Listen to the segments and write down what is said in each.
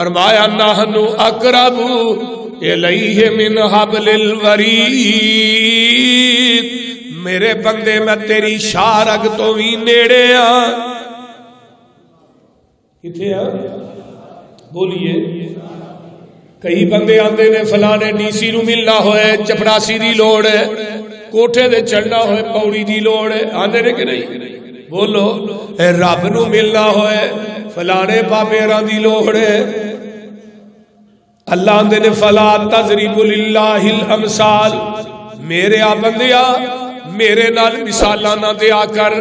فرمایا نحنو اقرب الیہ من حبل الورید، میرے بندے میں تیری شارگ تو بھی نیڑے ہاں. کتھے ہاں بولیے. کئی بندے آندے نے فلانے ڈی سی نو ملنا ہوئے چپڑاسی دی لوڑ ہے، کوٹھے دے چڑھنا ہوئے پوڑی دی لوڑ ہے، آندے نے کہ نہیں؟ بولو. اے رب نو ملنا ہوئے فلانے بابیراں دی لوڑ ہے. اللہ آندے نے فلا تضرب للہ الامثال، میرے آ بندیا میرے نال مثالاں نہ دیا کر،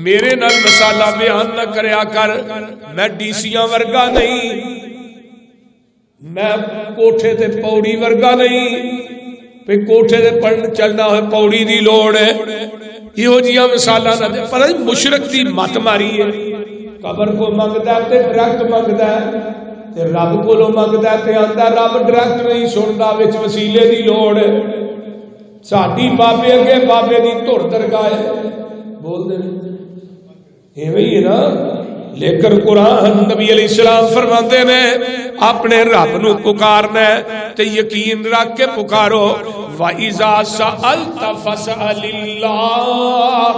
میرے نال مثالاں بیان نہ کریا کر. میں ڈیسیاں ورگا نہیں، میں کوٹھے تے پوڑی ورگا نہیں پہ کوٹھے تے پڑھن چلنا ہوئے پوڑی دی لوڑ ہے. یہ جیاں مثالاں نہ دے. پر مشرک دی مت ماری ہے، قبر کو منگدا ہے تے ڈائریکٹ منگدا ہے، تے رب کولوں منگدا ہے تے آندا رب ڈائریکٹ نہیں سندا، وچ وسیلے دی لوڑ ہے. ساڈی بابے اگے بابے دی دھر درگاہ ہے. بول دے ایویں ہی ہے نا. لیکن قرآن نبی علیہ السلام فرماندے نے اپنے رب نو پکارنا ہے تے یقین رکھ کے پکارو. وَإِذَا سَأَلْتَ فَاسْأَلِ اللَّهَ،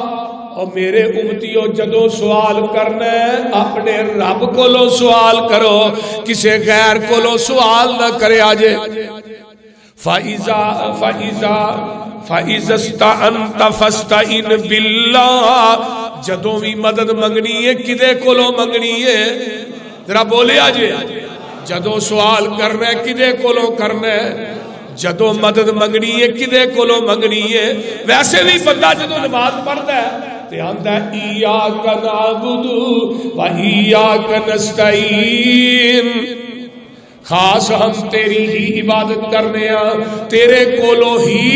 اور میرے امتیوں جدوں سوال کرنا ہے اپنے رب کولوں سوال کرو، کسے غیر کولوں سوال نہ کرے. آجے فَإِذَا اسْتَعَنْتَ فَاسْتَعِنْ بِاللَّهِ، جدوں بھی مدد منگنی ہے کدے کولوں منگنی ہے؟ ذرا بولے آجے. جدوں سوال کرنا ہے کدے کولوں کرنا ہے؟ جدوں مدد منگنی ہے کدے کولوں منگنی ہے؟ ویسے بھی بندہ جدوں نماز پڑھتا ہے تے آندا ہے ایاک نعبد و ایاک نستعین، خاص ہم تیری ہی عبادت کرنے ہاں، تیرے کولوں ہی.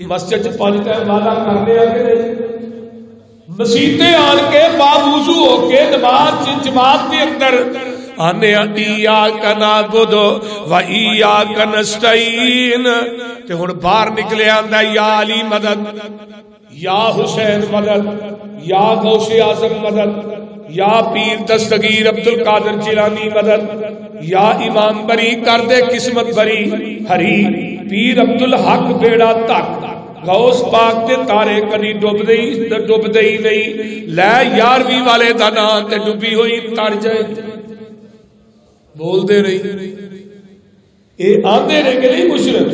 مسجد پانچ ٹائم وعدہ کرنے ہاں کہ نہیں؟ مسیطے آن کے باوضو ہو کے نماز جماعت کے اندر آنے ایاک نعبد و ایاک نستعین. تے ہن باہر نکلے آندا یا علی مدد، یا حسین مدد، یا غوث اعظم مدد، یا پیر دستگیر عبد القادر جیلانی مدد، یا امام بری کر دے قسمت بری ہری، پیر عبد الحق بیڑا تک، غوث پاک تے تارے کدی ڈوب دے ہی نہیں. لے یارویں والے دا نام تے ڈوبی ہوئی تر جائے. بول دے رہی اے آندے نے کہ نہیں مشرک؟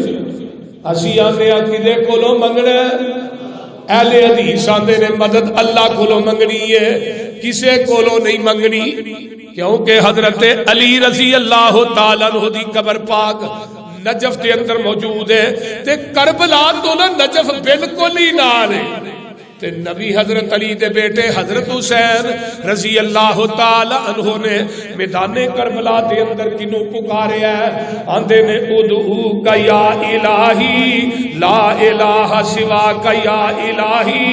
اسی آندے آ کدے کولوں منگنا ہے؟ اہل حدیث آندے نے مدد اللہ کولوں منگنی ہے، کسے کولوں نہیں منگنی. کیونکہ حضرت علی رضی اللہ تعالیٰ عنہ دی قبر پاک نجف کے اندر موجود ہے تے کربلا تو نا نجف بالکل ہی نال ہے. تے نبی حضرت علی دے بیٹے حضرت حسین رضی اللہ تعالی عنہ نے میدان کربلا دے اندر کنوں پکارے ہے؟ آندے نے ادعوک یا الہی لا الہ سوا کا یا الہی.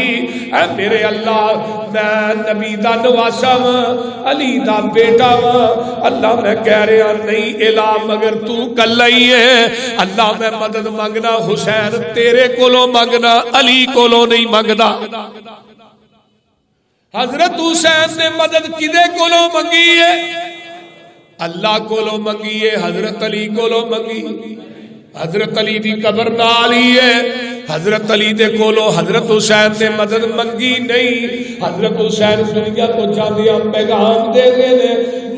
اے میرے اللہ میں نبی دا نواسا ہاں، علی دا بیٹا ہاں. اللہ میں کہہ رہا نہیں الہ مگر تو کلا ہی ہے. اللہ میں مدد منگنا حسین تیرے کولوں منگنا، علی کولوں نہیں منگدا. حضرت حسین نے مدد کدے کولوں منگی ہے؟ اللہ کولوں منگی ہے، حضرت علی کولوں منگی. حضرت علی دی قبر نال ہی ہے، حضرت علی دے کولوں حضرت حسین نے مدد منگی نہیں. حضرت حسین دنیا تو جاندیاں پیغام دے گئے نے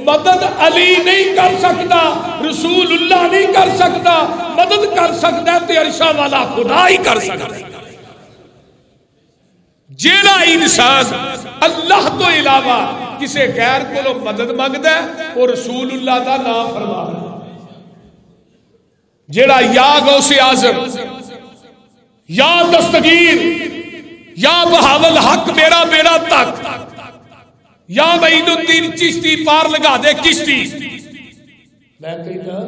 مدد علی نہیں کر سکتا، رسول اللہ نہیں کر سکتا، مدد کر سکتا ہے تے عرشہ والا خدا ہی کر سکتا ہے. جیڑا انسان اللہ تو علاوہ کسے غیر کو مدد مانگدا ہے وہ رسول اللہ دا نام فرما رہا ہے. جیڑا یا غوث اعظم، یا دستگیر، یا بہاول حق میرا بیڑا تک، یا معین الدین چشتی پار لگا دے کشتی. میں کہتا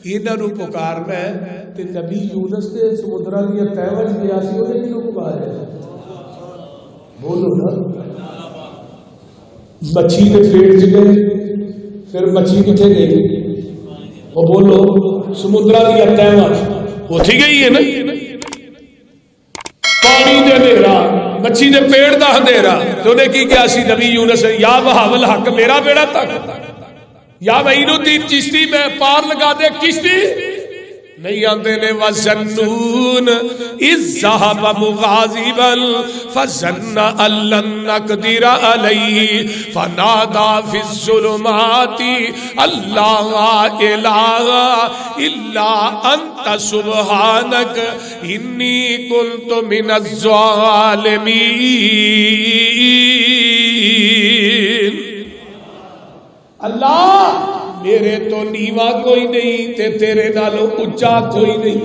انہاں نو پکارنا ہے تے نبی یونس تے سمندراں دی تہہ وچ گیا سی اونے کیوں پکاریا؟ بولو نا. مچھی کے پیٹ چ گئے پھر مچھی کتنے گئی؟ وہ بولو سمندرا دی تہہ اوتھے گئی ہے نا. پانی دے میرا مچھی دے پیڑ دا اندھیرا تو انہیں کی کیا سی نبی یونس یا وہاب الحق میرا بیڑا تک یا معین الدین چشتی میں پار لگا دے کشتی نہیں آندے نے وَزَنُّونَ اِذْ ذَهَبَ مُغَاضِبًا فَظَنَّ أَن لَّن نَّقْدِرَ عَلَيْهِ فَنَادَىٰ فِي الظُّلُمَاتِ أَن لَّا إِلَٰهَ إِلَّا أَنتَ سُبْحَانَكَ إِنِّي كُنتُ مِنَ الظَّالِمِينَ اللہ میرے تو نیوا کوئی نہیں تے تیرے نالوں اچا کوئی نہیں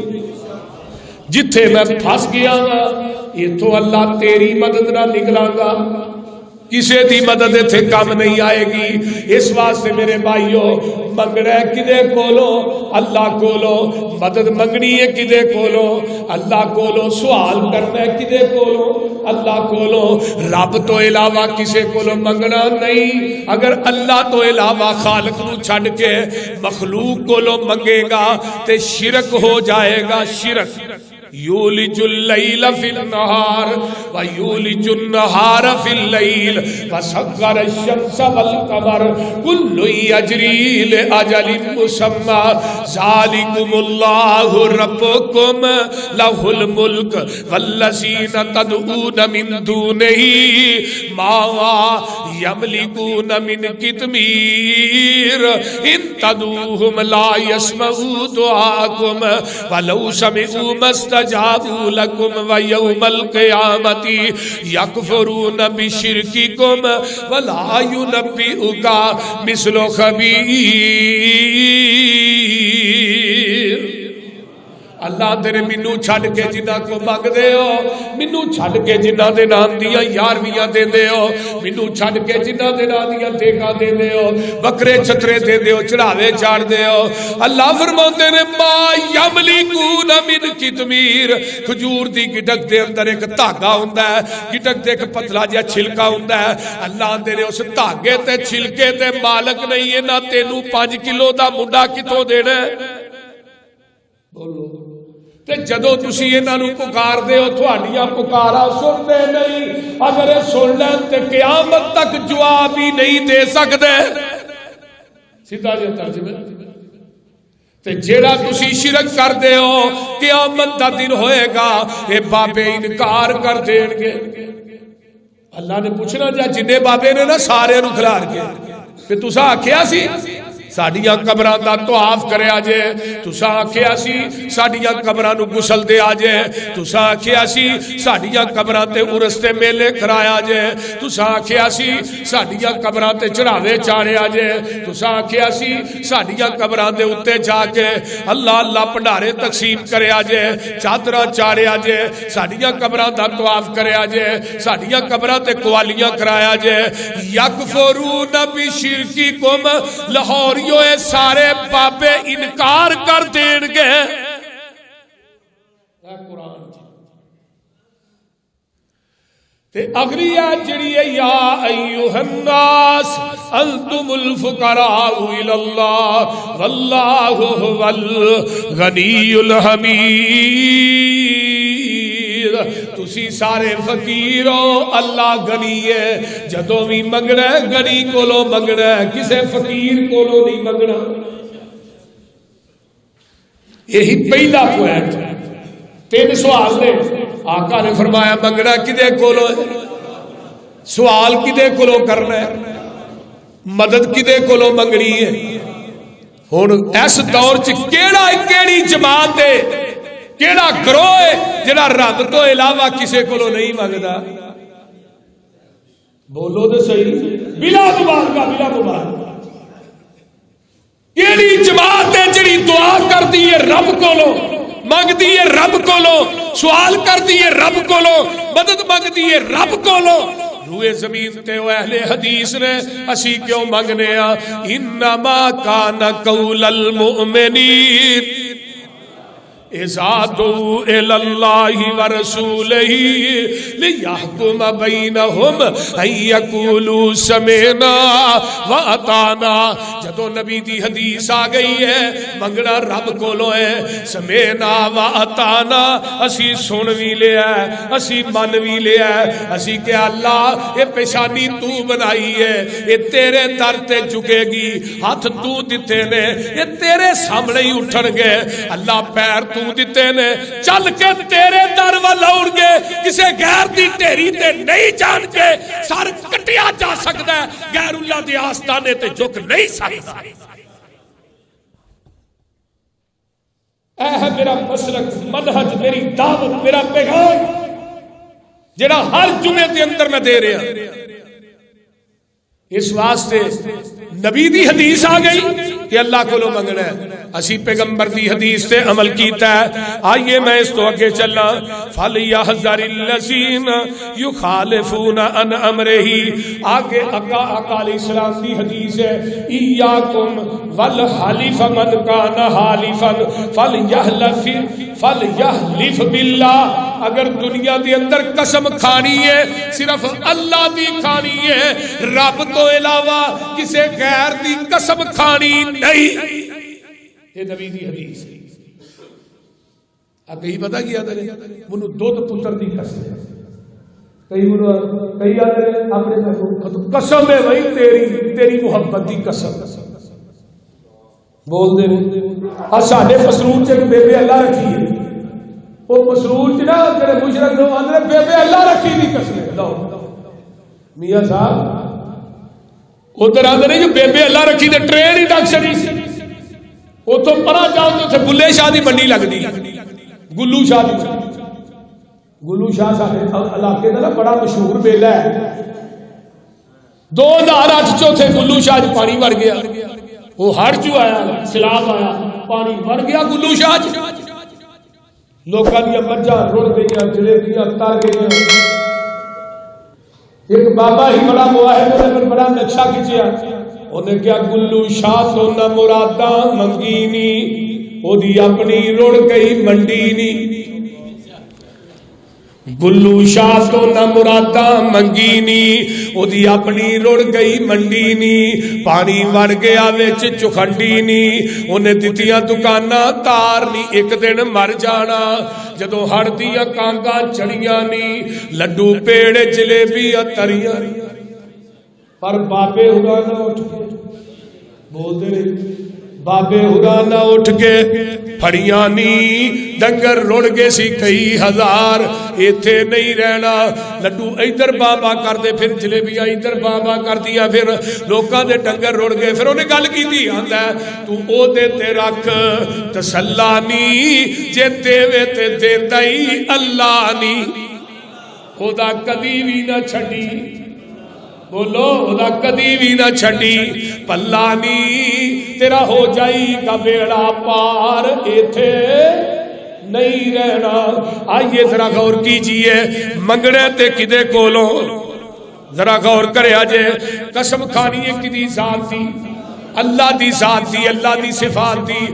جتھے میں پھنس گیا گا یہ تو اللہ تیری مدد نہ نکلاں گا کسے دی مدد تھے کم نہیں آئے گی اس واسطے میرے بھائیو منگنا ہے کدے کولو اللہ کولو مدد منگنی ہے کدے کولو اللہ کولو سوال کرنا ہے کدے کولو اللہ کولو رب تو علاوہ کسے کولو منگنا نہیں اگر اللہ تو علاوہ خالق نو چھڑ کے مخلوق کولو منگے گا تے شرک ہو جائے گا شرک یولج اللیل فی النہار ویولج النہار فی اللیل وسخر الشمس والقمر کل یجری لأجل مسمی ذالکم اللہ ربکم لہ الملک والذین تدعون من دونہ ما یملکون من قطمیر ان تدعوہم لا یسمعوا دعاکم ولو سمعوا مستجابوا لکم ویوم القیامت یکفرون بشرککم ولا ینبئک مثل خبیر اللہ تیرے منو چھڑ کے جنہ کو مانگ دے ہو منو چھڑ کے جنہ دے نام دیا یارویاں دے دے ہو منو چھڑ کے جنہ دے نام دیا ٹیکا دے دے ہو بکرے چھترے دے دے ہو چڑھاوے چاڑ دے ہو اللہ فرماتے نے ما یملکون من قطمیر کھجور دی گٹک دے اندر ایک دھاگا ہوندا ہے گٹک دے ایک پتلا جہا چھلکا ہوندا ہے اللہ دے نے اس دھاگے تے چھلکے تے مالک نہیں ہے نہ تینوں 5 کلو دا منڈا کتوں دینا ہے بولو تے جدو تسی انہاں نوں پکار دے ہو تہاڈیاں پکارا سنتے نہیں اگر سن لین تے قیامت تک جواب ہی نہیں دے سکدے سیدھا جا ترجمہ تے جیڑا تسی شرک کر دے ہو قیامت دا دن ہوئے گا اے بابے انکار کر دین گے اللہ نے پوچھنا جا جنے بابے نے نا سارے نوں کھلار کے کہ تساں آکھیا سی ساڑیاں قبران دا طواف کرے آجے تساں آکھیا سی ساڑیاں قبران نو گسل دے آجے تساں آکھیا سی ساڑیاں قبران تے ارستے میلے کرایا آجے تساں آکھیا سی ساڑیاں قبران تے چڑھاوے چاڑے آجے تساں آکھیا سی ساڑیاں قبران دے اتے جا کے اللہ اللہ پنڈارے تقسیم کرے آجے چادرہ چاڑے آجے ساڑیاں قبران دا طواف کرے آجے ساڑیاں قبران تے قوالیاں کرایا آجے یکفرون بشرککم لاہور یہ سارے بابے انکار کر دین گے تے اگری ہے جڑی ہے یا ایوہ الناس انتم الفقراء الاللہ واللہ هو الغنی الحمید تسی سارے فقیر ہو اللہ غنی ہے جدوں بھی منگنا ہے غنی کولو منگنا ہے کسے فقیر کولو نہیں منگنا یہی پہلا پوائنٹ 3 سوال نے آقا نے فرمایا منگنا کدے کولو ہے سوال کدے کولو کرنا ہے مدد کدے کولو منگنی ہے ہن اس دور چ کیڑی جماعت ہے کیڑا گروہ ہے جڑا رب تو علاوہ کسے کولو نہیں منگدا بولو تے صحیح بلا مبارکہ بلا مبارکہ کیڑی جماعت ہے جڑی دعا کردی ہے رب کولو منگدی ہے رب کولو سوال کردی ہے رب کولو مدد منگدی ہے رب کولو روئے زمین تے وہ اہل حدیث نے اسی کیوں منگنے ہاں انما کان قول المؤمنین اذا دعوا الی اللہ ورسولہ لیحکم بینہم ان یقولوا سمعنا واطعنا. جدو نبی دی حدیث آ گئی ہے منگنا رب کولوں ہے سمعنا واطعنا، اسی سن بھی لیا ہے اسی من بھی لیا ہے. اسی کہ اللہ یہ پیشانی تو بنائی ہے، یہ تیرے در تے جھکے گی، ہاتھ تو دیتے نے یہ تیرے سامنے ہی اٹھن گے. اللہ پیر تو دیتے نے چل کے تیرے در وال اڑ گے. کسے غیر دی ٹیری تے نہیں جان کے سر کٹیا جا سکتا ہے، غیر اللہ دی آستانے تے جھک نہیں سکتا. اے ہے میرا مسلک، منہج، میری دعوت، میرا پیغام جڑا ہر جمعے دے اندر میں دے رہا. اس واسطے نبی دی حدیث آ گئی کہ اللہ کو لو منگنا ہے، اسی پیغمبر دی حدیث تے عمل کیتا ہے. آئیے میں اس تو آگے چلنا. فَلْيَحْذَرِ الَّذِينَ يُخَالِفُونَ عَنْ أَمْرِهِ. آگے آقا علیہ السلام دی حدیث ہے إِيَّاكُمْ وَالْحَلِفَ مَنْ كَانَ حَالِفًا فَلْيَحْلِفْ بِاللَّهِ. اگر دنیا دی اندر قسم کھانی ہے صرف اللہ دی کھانی ہے، رب تو علاوہ کسے غیر دی قسم کھانی نہیں. یہ نبی دی حدیث ہے. کہیں پتا کیا تھا منو دودھ پتر دی قسم ہے، کئی اپنے قسم ہے بھائی تیری محبت دی قسم بول دے. ساڈے مسرور چ بیبے اللہ رکھی ہے، وہ مسرور چ نا تیرے مشرک لوگ آندے بیبے اللہ رکھی دی قسم ہے. میاں صاحب ادھر آدھے نہیں جو بیبے اللہ رکھی دے ٹرین ہی ڈک چڑی، اتوں پرا جاؤ تو اتنے بلے شاہ دی منڈی لگتی. گلو شاہ دی، گلو شاہ سارے علاقے کا نا بڑا مشہور میلہ ہے. 2008 چوتھے گلو شاہ پانی بڑھ گیا، وہ ہڑ چو آیا سیلاب آیا پانی بڑھ گیا گلو شاہ. لوگوں دیا مجھا رڑ گئی، جلیبیاں تر گئی. ایک بابا ہی بڑا مواہب نے بڑا نقشہ کھچیا، انہیں کیا گلو شاہ تو نہ مراداں منگی نی، وہ دی اپنی رڑ گئی منڈی نی. گلو شاہ تو نہ مراداں منگی نی، وہ دی اپنی رڑ گئی منڈی نی. پانی وڑ گیا وچ چکھنڈی نی، انہیں دتیاں دکاناں تار نی، ایک دن مر جانا. جدو ہڑ دیاں کانگاں چڑیاں نی، لڈو پیڑے جلیبیاں تریاں نی. پر بابے ہرانا اٹھ کے بول دے رہے، بابے ہرانا اٹھ کے پھڑیاں نی. ڈنگر رڑ گئے سی کئی ہزار، ایتھے نہیں رہنا. لڈو ادھر بابا کر دے، پھر جلیبیاں ادھر بابا کر دیا، پھر لوکاں دے ڈنگر رڑ گئے. پھر انہیں گل کی دی آندا ہے تو او دے تے رکھ تسلا نی، جے دیوے تے دیندا ہی اللہ نی. او دا کدی بھی نہ چھڈی، بولو خدا کدی بھی نہ چھڈی. پلا نی تیرا ہو جائی کا بیڑا پار، ایتھے نہیں رہنا. آئیے ذرا غور کیجئے، منگنے تے کدے کولوں ذرا غور کرے. آجے قسم کھانی ہے کدی ذات دی، اللہ دی ذات دی، اللہ دی صفات دی.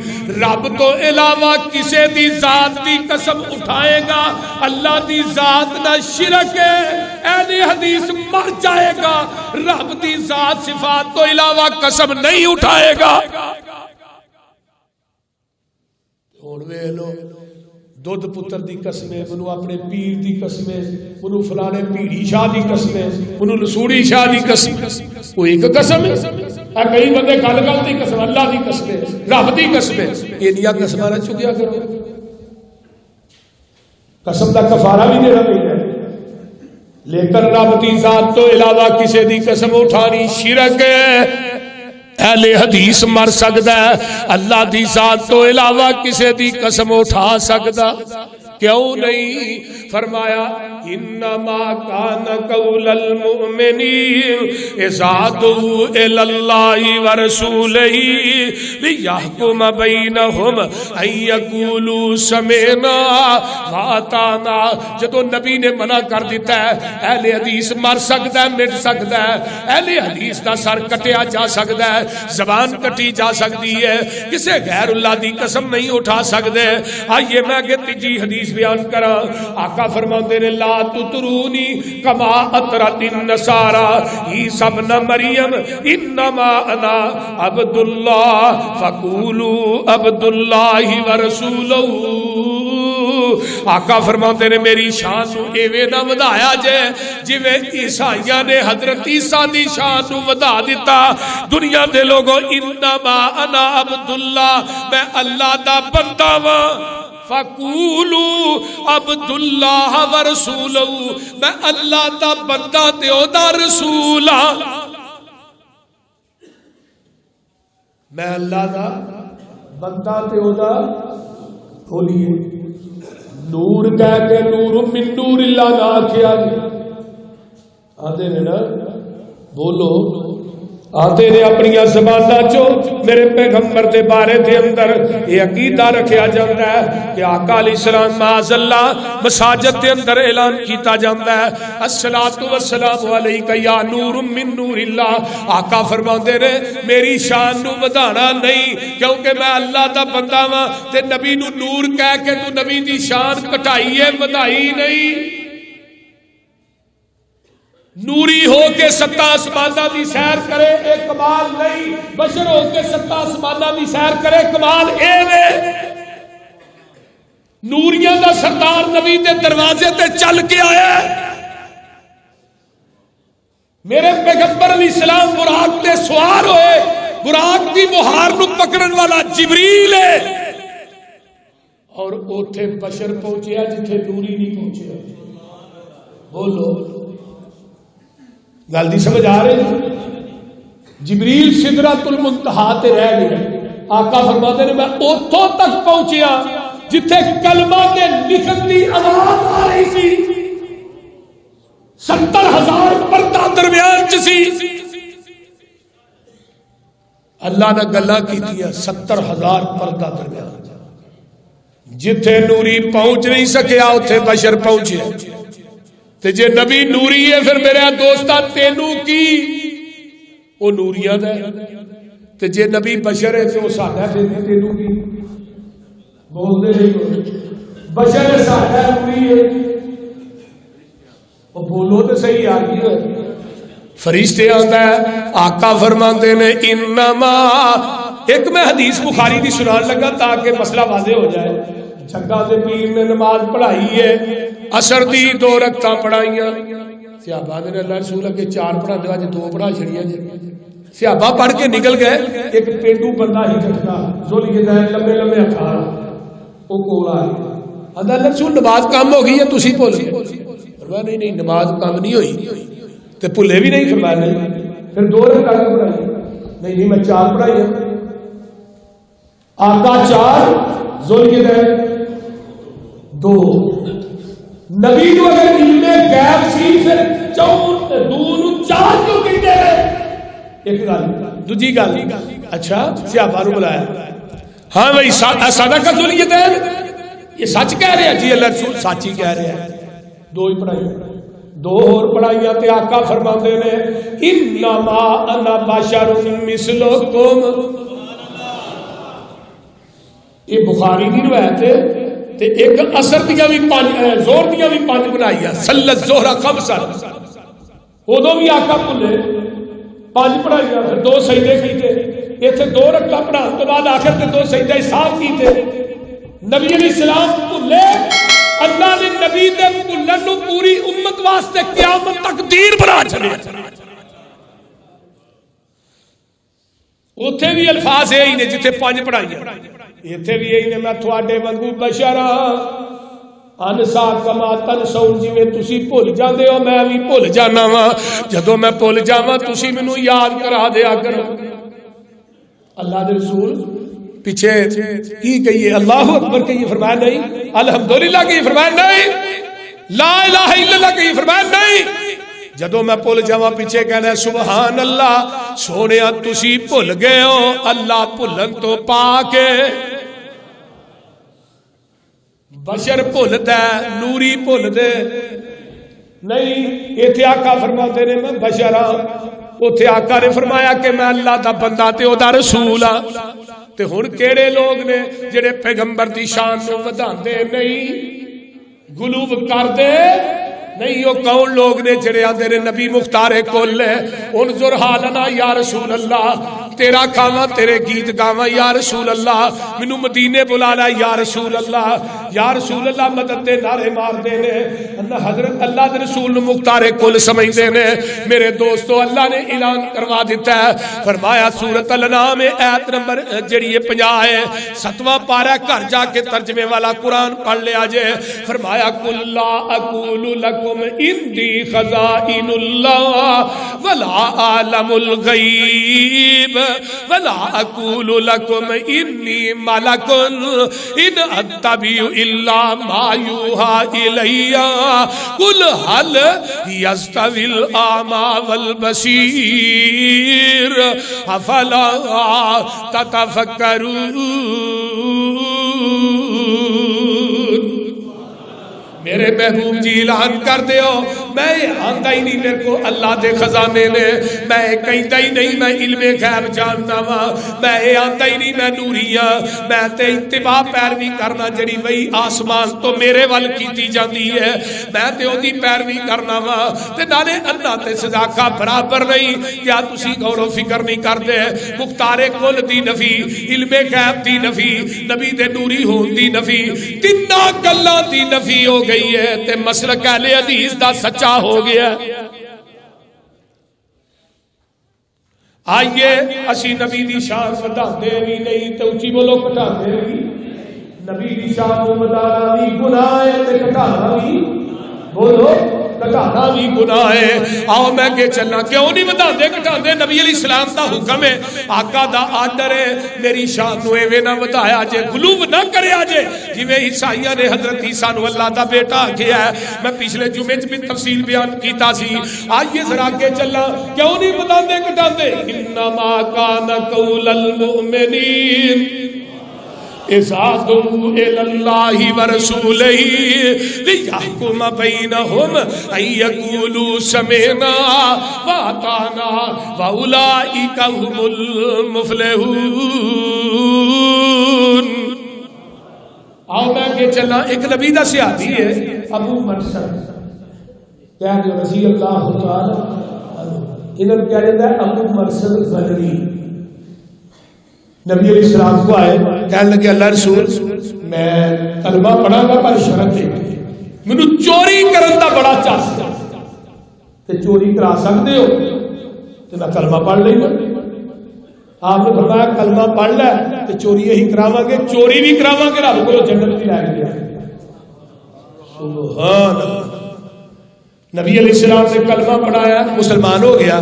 رب تو علاوہ کسے دی ذات دی قسم اٹھائے گا اللہ دی ذات نہ شرک ہے، اہل حدیث مر جائے گا. رب دی ذات صفات تو علاوہ قسم نہیں اٹھائے گا. دودھ پتر دی قسمیں، منو اپنے پیر دی قسمیں، منو فلانے پیڑی شاہ دی قسمیں، منو لسوڑی شاہ دی قسم. وہ ایک قسم ہے. کئی بندے گل گل دی قسم، اللہ دی قسمیں، رب دی قسمیں. یہ نیا قسمہ نہ چکیا کرو، قسم دا کفارہ بھی دینا پڑے. لیکن رب دی ذات تو علاوہ کسی دی قسم اٹھانی شرک ہے. اہل حدیث مر سکتا ہے، اللہ دی ذات تو علاوہ کسی دی قسم اٹھا سکتا کیوں نہیں؟ فرمایا انما کان قول المؤمنین اذا دعوا الی اللہ ورسولہ لیحکم بینہم ان یقولوا سمعنا واطعنا. جدو نبی نے منع کر دیتا ہے اہل حدیث مر سکتا ہے، مٹ سکتا ہے، اہل حدیث دا سر کٹیا جا سکتا ہے، زبان کٹی جا سکتی ہے، کسے غیر اللہ دی قسم نہیں اٹھا سکتے. آئیے میں کہ تیجی حدیث بیان کرا. آقا فرماتے نے لا تطرونی کما اطرت النصارى عیسی ابن مریم انما انا عبد اللہ فقولوا عبد اللہ ورسولہ. آقا فرماتے نے میری شان نو ایویں نہ ودایا جے جویں عیسائیاں نے حضرت عیسیٰ دی شان نو ودا دیتا. دنیا دے لوگوں انما انا عبد اللہ، میں اللہ دا بندہ ہاں. فَقُولُوا عَبْدُ اللَّهِ وَرَسُولُهُ، میں اللہ دا بندہ تے او دا رسول ہاں. میں اللہ دا بندہ تے او دا بولیے نور کہہ کے نور من نور اللہ نہ آکھیا آدھے نے نا بولو آتے نے اپنی زبانہ چو میرے پیغمبر دے بارے دے اندر یہ عقیدہ رکھیا جاتا ہے کہ آقا علیہ السلام معاذ اللہ مساجد دے اندر اعلان کیتا جاتا ہے الصلاۃ والسلام علیک یا نور من نور اللہ. آقا فرماندے نے میری شان نو ودانا نہیں کیونکہ میں اللہ دا بندہ ہاں تے نبی نو نور کہہ کے تو نبی دی شان کٹائی ہے ودائی نہیں. نوری ہو کے ستہ آسمانہ دی سیر کرے ایک کمال نہیں، بشر ہو کے ستہ آسمانہ دی سیر کرے کمال اے وے. نوریاں دا سردار نبی دے دروازے تے چل کے آیا. میرے پیغمبر علیہ السلام براق تے سوار ہوئے، براق دی بہار نو پکڑن والا جبریل ہے اور اوتھے بشر پہنچیا جتھے نوری نہیں پہنچیا. بولو گل دی سمجھ آ رہی؟ جبریل سدرۃ المنتہا تے رہ گئے. آقا فرماتے نے میں اوتھوں تک پہنچیا جتھے کلمہ کے لکھن دی آواز آ رہی سی. 70,000 پردہ درمیان چ سی. اللہ نے گلاں کیتیاں 70,000 پردہ درمیان. جتھے نوری پہنچ نہیں سکیا اتھے بشر پہنچے. تے جے نبی نوری ہے پھر میرے دوستا تینوں کی وہ نوریاں دا ہے تے جے نبی بشر ہے تے وہ ساڈا تینوں کی بول دے نہیں بشر ہے ساڈا نوری ہے وہ بولو تے صحیح آ گئی. فرشتے آندا ہے آقا فرماندے نے انما ایک میں حدیث بخاری دی سنان لگا تاکہ مسئلہ واضح ہو جائے. جگہ دے پیر نے نماز پڑھائی ہے اثر دی 2 رکعتاں پڑھائیاں. صحابہ نے اللہ رسول کے 4 پڑھا دے اج 2 پڑھا چھڑیاں جی. صحابہ پڑھ کے نکل گئے. ایک پینڈو بندہ ہی جھٹکا ذوالفقار لمبے لمبے ہتھار او کول آ گیا. اللہ رسول نماز کم ہو گئی ہے تسی بھول گئے. فرمایا نہیں نہیں نماز کم نہیں ہوئی تے بھلے بھی نہیں. فرمایا نہیں پھر 2 رکعتاں پڑھائی. نہیں نہیں میں 4 پڑھائی ہیں. آقا 4 ذوالفقار 2. نبی کو اگر علم غیب سی پھر 4 کیوں کہتے ہیں؟ ایک گل. دوجی گل اچھا صحابہ نو بلایا. ہاں بھائی صدقہ ذوالفقار یہ سچ کہہ رہے ہیں؟ جی اللہ رسول سچ ہی کہہ رہے ہیں. 2 ہی پڑھائی 2 اور پڑھائیاں تے آقا فرماتے نے انما انا بشر مثلکم. یہ بخاری کی روایت ہے تے ایک اثر دیاں بھی 5 زور دیاں بھی 5 بنائی ہے. سلت زہرا خمسا ادو بھی آقا بھولے 5 پڑھائیاں پھر 2 سجدے کیتے. اتنے 2 رکعتاں پڑھان تو بعد آخر تے 2 سجدے صاف کیتے. نبی علیہ السلام بھولے. اللہ نے نبی دے بھولن نو پوری امت واسطے قیامت تک دین بنا چھڑیا. اتنے بھی الفاظ یہی نے جتنے 5 پڑھائیاں. اتنے بھی یہی نے میں تھوڑے وانگو بشر انسا کما تنسون جویں تسی بھول جاندے ہو میں بھی بھول جانا وا. جدوں میں بھول جاواں تسی مینوں یاد کرا دیا کرو. اللہ دے رسول پیچھے کی کہیے اللہ اکبر کہیے، فرمایا نہیں، الحمدللہ کہیے، فرمایا نہیں، لا الہ الا اللہ کہیے، فرمایا نہیں۔ جدو میں بھول جاواں پیچھے کہنا ہے سبحان اللہ، سونیا تسی بھول گئے ہو اللہ بھولن تو پا کے۔ بشر بھولدا ہے، نوری بھول دے نہیں۔ ایتھے آقا فرماتے نے میں بشر ہاں، اوتھے آقا نے فرمایا کہ میں اللہ دا بندہ تے او دا رسول ہاں۔ تے ہن کیڑے لوگ نے جڑے پیغمبر دی شان نو ودھاندے نہیں، غلو کردے نہیں؟ وہ کون لوگ نے جڑے آندے نے نبی مختار کل ہے، انظر حالنا یا رسول اللہ، تیرا کھاواں تیرے گیت گاواں یا رسول اللہ، مینوں مدینے بلا لا یا رسول اللہ، یا رسول اللہ مدد دے نعرے مار دے نے، حضرت اللہ دے رسول نو مختار کل سمجھدے نے۔ میرے دوستو اللہ نے اعلان کروا دیتا ہے، فرمایا سورۃ الانعام ایت نمبر جڑی 50 ہے، 7واں پارہ، گھر جا کے ترجمے والا قرآن پڑھ لیا جے۔ فرمایا قل لا اقول لکم عندی خزائن اللہ ولا اعلم الغیب ولا اقول لکم انی ملک ان اتبع الا ما یوحی الی قل هل یستوی الاعمی والبصیر افلا تتفکرون۔ میرے محبوب جی اعلان کر دیو، میں آندا ہی نہیں میرے کو اللہ دے خزانے نے، میں کہندا ہی نہیں میں علم غیب جانتا وا، میں آندا ہی نہیں میں نوری ہاں، میں تے اتباع پیروی کرنا جڑی وہی آسمان تو میرے ول کیتی جاندی ہے، میں تے اودی پیروی کرنا وا۔ تے نالے اللہ تے سزا کا برابر نہیں، کیا تسی غور و فکر نہیں کردے؟ مختار کل دی نفی، علم غیب دی نفی، نبی دے نوری ہون دی نفی، تیناں گلاں دی نفی ہو گئی ہے تے مسلک اہل حدیث دا سچا ہو گیا۔ آئیے اسی نبی دی شان ودھاندے بھی نہیں تے اچھی بولو گھٹاندے بھی۔ نبی دی شان ودھانا بھی گناہ ہے تے گھٹانا بھی، بولو گھٹانا بھی گناہ ہے۔ آؤ میں کہ چلنا، کیوں نہیں ودھاندے گھٹاندے؟ نبی علیہ السلام دا حکم ہے، آقا دا آرڈر ہے، میری شان نو ایویں نہ ودھایا جے، غلو نہ کریا جے جویں عیسائیاں نے حضرت عیسیٰ نو اللہ دا بیٹا آکھیا ہے۔ میں پچھلے جمعے بھی تفصیل بیان کیتا سی۔ آئیے ذرا کے چلنا، کیوں نہیں ودھاندے گھٹاندے؟ انما کان قول المؤمنین اذا دعوا الى الله ورسوله ليحكم بينهم ان يقولوا سمعنا واطعنا واولئك هم المفلحون۔ آؤ میں کہ چلا، ایک نبی دا صحابی ہے ابو مرثد، کیا کہ رضی اللہ تعالی عنہ، کیا کہتا ہے ابو مرثد بدری۔ نبی علیہ السلام کو آئے، کہنے لگے اللہ رسول میں کلمہ پڑھا گا پر شرط ہے، مینوں چوری کرن دا بڑا چاس ہے، تے چوری کرا سکتے ہو تے میں کلمہ پڑھ لیں گا۔ آپ نے فرمایا کلمہ پڑھ لے تے چوری یہی کراواں گے، چوری بھی کراواں گے، رب کو جنت بھی لے گیا۔ سبحان اللہ۔ نبی علیہ السلام نے کلمہ پڑھایا، مسلمان ہو گیا۔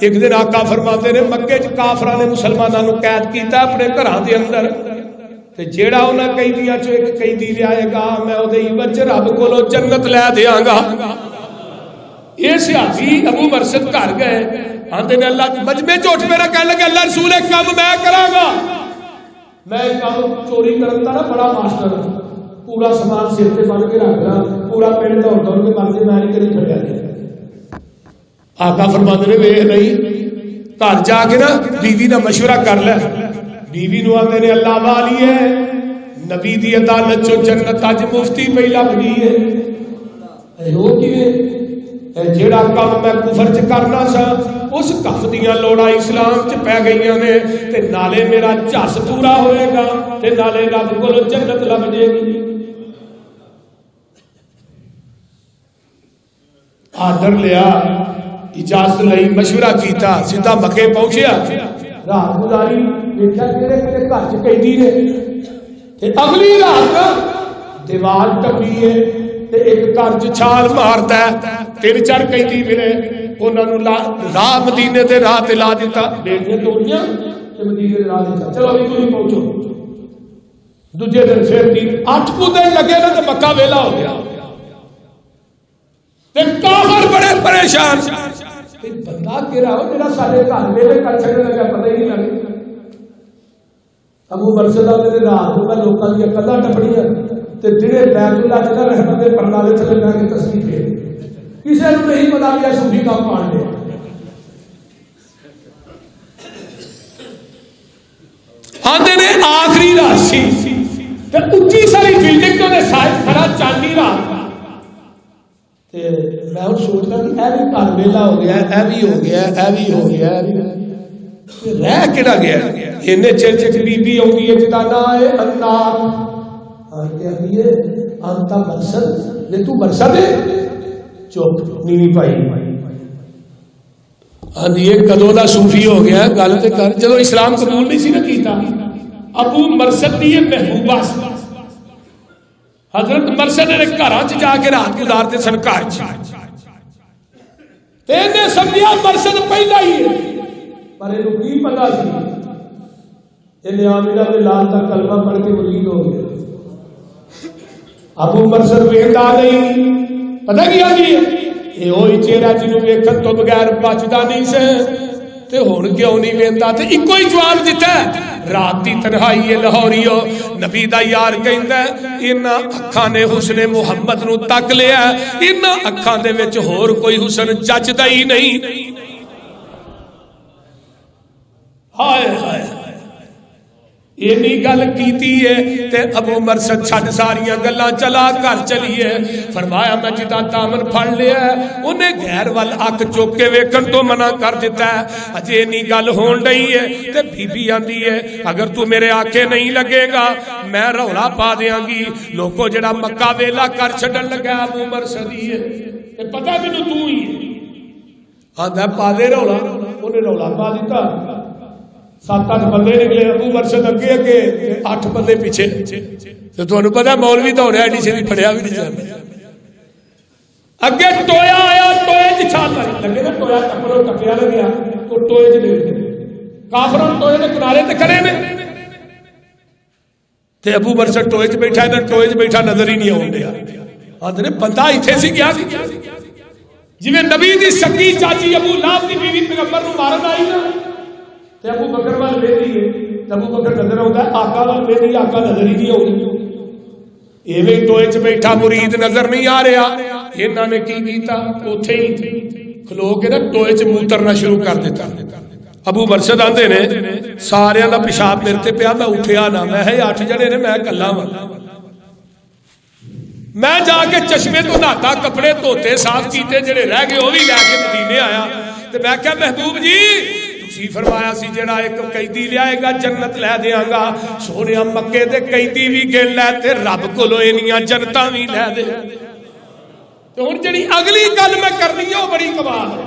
ایک دن آقا فرماتے نے مکے چ کافراں نے مسلماناں نو قید کیتا اپنے گھراں دے اندر، تے جیڑا انہاں قیدیاں چوں ایک قیدی لے آئے گا میں اودے عوض رب کولوں جنت لے دیاں گا۔ یہ صحابی ابو مرثد گھر گئے، آندے نے اللہ مجمع چ اٹھ میرا کہنے لگے اللہ رسول ایک کام میں کراں گا، میں کام چوری کرن دا نا بڑا ماسٹر، پورا سامان سر تے بن کے رکھدا، پورا پنڈ دوڑ دوڑ کے مرضی میں نہیں کری چھڈیا جائے۔ آقا فرماتے نے ویکھ نہیں، گھر جا کے نا بیوی نہ مشورہ کر لے۔ بیوی نو آندے نے اللہ والی ہے، نبی دی عدالت چو جنت اج مفتی پہ لب گئی ہے۔ ہو کیویں؟ جیڑا کام میں کفر چ کرنا سا اس کف دیاں لوڑاں اسلام چ پی گئیاں نے، تے نالے میرا جس پورا ہوئے گا تے نالے رب کولوں جنت لب جائے گی۔ آرڈر لیا، اجازت لئی، مشورہ کیتا، سیدھا مکے پہنچیا، رات گزاری، دیکھا کہڑے کہڑے گھر چ قیدی نے، تے اگلی رات دیوار ٹپی ہے تے ایک گھر چ چھال مارتا ہے، 3-4 قیدی ملے، انہاں نوں راہ مدینے تے راہ تے لا دتا، بیٹیاں توڑیاں کہ مدینے کے راہ چلو ابھی تم پہنچو. دوجے دن پھر 8 دن لگے نا تو مکہ ویلا ہو گیا. کافر بڑے پریشان بندہ کہڑا ہو جڑا سارے گھر ویلے کر چھڑنے لگا پتہ ہی نہیں لگا. ابو مرشد نے رات کو لوکاں دی اکلاں ٹپڑیاں تے جڑے بیت اللہ چ رحمت دے پردے تھلے بیٹھ کے تسبیح پھیر کسے نوں نہیں پتا لیا صوفی کام پان دے. آندے نے آخری رات سی تے اونچی ساری بلڈنگ تو نے سارا چاندی رات. میں ہوں سوچتا کہ اے بھی گھر ویلا ہو گیا, اے بھی ہو گیا, اے بھی ہو گیا, رہ کہڑا گیا. اینے چر چ بی بی آؤندی ہے جدا نا ہے انار آندے ابھی انتا مرسد نے تو مرسد ہے چپ نیوی پائی آندی یہ کدو دا صوفی ہو گیا گل تے کر. جدو اسلام قبول نہیں سی نہ کیتا ابو مرسد دی محبوبہ سی. حضرت مرشد نے گھراں چ جا کے رات گزارتے سن گھر تے نے سمجھیا مرشد پہلا ہی ہے پر اینو کی پتہ سی اینے آمنہ دے لال دا کلمہ پڑھ کے مرید ہو گیا. ابو مرشد ویکھدا نہیں پتہ کی آندی ہے اے اوہی چہرہ جنوں ویکھن تو بغیر بچدا نہیں سے تے ہن کیوں نہیں ویندا. تے اکو ہی جواب دیتا ہے رات دی تنہائی ہے لاہوریو نبی دا یار کہندا ہے انہاں اکھاں نے حسن محمد نو تک لیا انہاں اکھاں دے وچ ہور کوئی حسن جچدا ہی نہیں. ہائے ہائے اینی گل کیتی ہے تے ابو مرشد چھڈ ساریاں گلاں چلا گھر چلیے. فرمایا میں جدا دامن پھڑ لیا انہیں غیر ول اک چوک کے ویکھن تو منع کر دیتا ہے. اجے اینی گل ہون رہی ہے تے بی بی آندی ہے اگر تو میرے آکھے نہیں لگے گا میں رولا پا دیاں گی. لوگو جڑا مکہ ویلا کر چھڈن لگا ابو مرشد ہی ہے تے پتہ مینوں تو ہی ہے. آندا پا دے رولا انہیں رولا پا دیتا. 7-8 بندے نکلے ابو مرشد اگے اگے 8 بندے پیچھے. تو تمہیں پتا مولوی تو ہونے ایڈی سے بھی پھڑیا بھی نہیں جاتا. اگے ٹویا آیا ٹوئے چ چھال ماری لگے نا ٹویا ٹپڑوں ٹپیا لگیا تو ٹوئے چ دیکھ کافروں ٹوئے کے کنارے تے کھڑے نے تے ابو مرشد ٹوئے چ بیٹھا ہے ٹوئے چ بیٹھا نظر ہی نہیں آون دیا. آندے بندہ ایتھے سی گیا جویں نبی دی سکی چاچی ابو لہب دی بیوی پیغمبر نوں مارن آئی نا تے ابو بکر وال ویکھی ہے ابو بکر نظر آتا ہے آقا وال ویکھی آقا نظر ہی نہیں آتی. ایویں ٹوئے چ بیٹھا مرید نظر نہیں آ رہا. انہاں نے کی کیتا اوتھے ہی کھلو کے نا ٹوئے چ موترنا شروع کر دیتا. ابو مرشد آندے نے سارے دا پیشاب میرے تے پیا میں اٹھیا نہ میں 8 جنے نے میں کلا وا. میں جا کے چشمے تو نہاتا کپڑے دھوتے صاف کیتے جڑے رہ گئے وہ بھی لے کے مدینے آیا. تے میں کہا محبوب جی تسی فرمایا سی جڑا ایک قیدی لے آئے گا جنت لے دیاں گا. سونے مکے دے قیدی بھی گل لے تے رب کولو اینیاں جنتاں بھی لے دے. تے ہن جڑی اگلی گل میں کرنی ہے وہ بڑی کمال ہے.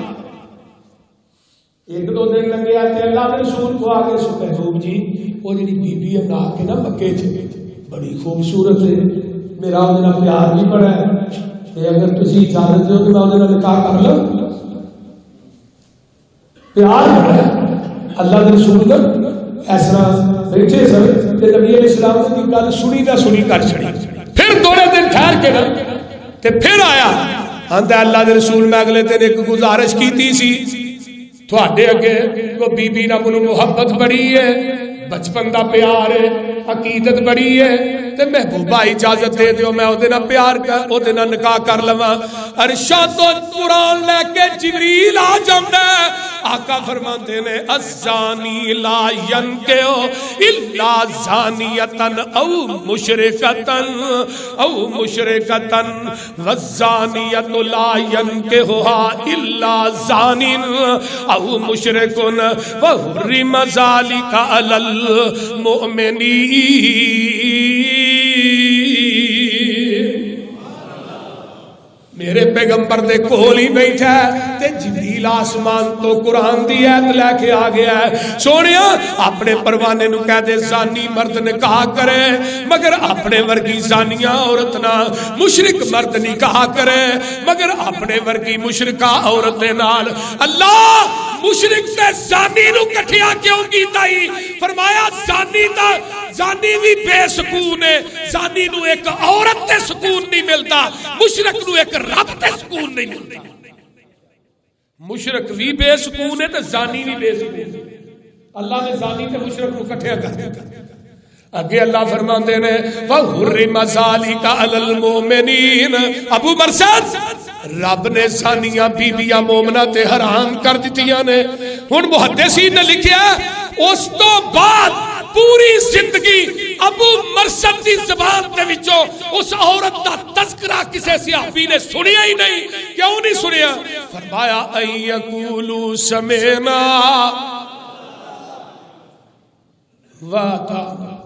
1-2 دن لگے تے اللہ دے رسول کو آ کے محبوب جی وہ جڑی بی بی اپنا کے نا مکے چ بڑی خوبصورت ہے میرا اودے نال پیار بھی بڑا ہے تے اگر تسی اجازت دیو کہ میں اودے نال نکاح کر لوں. پیار ہے اللہ کے رسول اس طرح بیٹھے سن تے نبی علیہ السلام کی گل سنی نہ سنی کر چھڑی. پھر 2 دن ٹھہر کے نا تے پھر آیا آندا اللہ کے رسول میں اگلے دن ایک گزارش کیتی سی تھوڑے اگے کو بی بی نال مینوں محبت بڑی ہے بچپن دا پیار ہے عقیدت بڑی ہے تے محبوبہ اجازت دے دیو میں اودے نال پیار کر اودے نال نکاح کر لواں. ارشاد قرآن لے کے جبریل آ جاندا ہے. آقا فرماتے نے الزانی لا ينكح الا زانیۃ او مشرکۃ والزانیۃ لا ينكحها الا زان او مشرک وحرم ذلک علی المؤمنین. میرے پیغمبر دے کول ہی بیٹھا ہے تے جبریل جبریل آسمان تو قرآن دی ایت لے کے آ گیا ہے سونیا اپنے پروانے نو کہہ دے زانی مرد نکاح کرے مگر اپنے ورگی زانیاں عورت نہ مشرک مرد نکاح کرے مگر اپنے ورگی مشرکہ عورت نال اللہ مشرک تے زانی نو کٹھیا کیوں کیتا ہی فرمایا زانی بھی بے سکون ہے زانی نو ایک عورت تے سکون نہیں ملتا مشرک نو ایک رب تے سکون نہیں ملتا مشرک بھی بے سکون ہے تے زانی بھی بے سکون ہے اللہ نے زانی تے مشرک نو کٹھیا کر دیا اگے اللہ فرماندے نے وَحُرِّمَ ذَلِكَ عَلَى الْمُؤْمِنِينَ ابو مرسد رب نے زانیاں بیبیاں مومنہ تے حرام کر دیتیاں نے ہن محدثین نے لکھیا اس تو بعد پوری زندگی ابو مرسد دی زبان دے وچوں اس عورت دا تذکرہ کسے صحابی نے سنیا ہی نہیں کیوں نہیں سنیا فرمایا اَن یَقُولُوا سَمِعْنَا وَأَطَعْنَا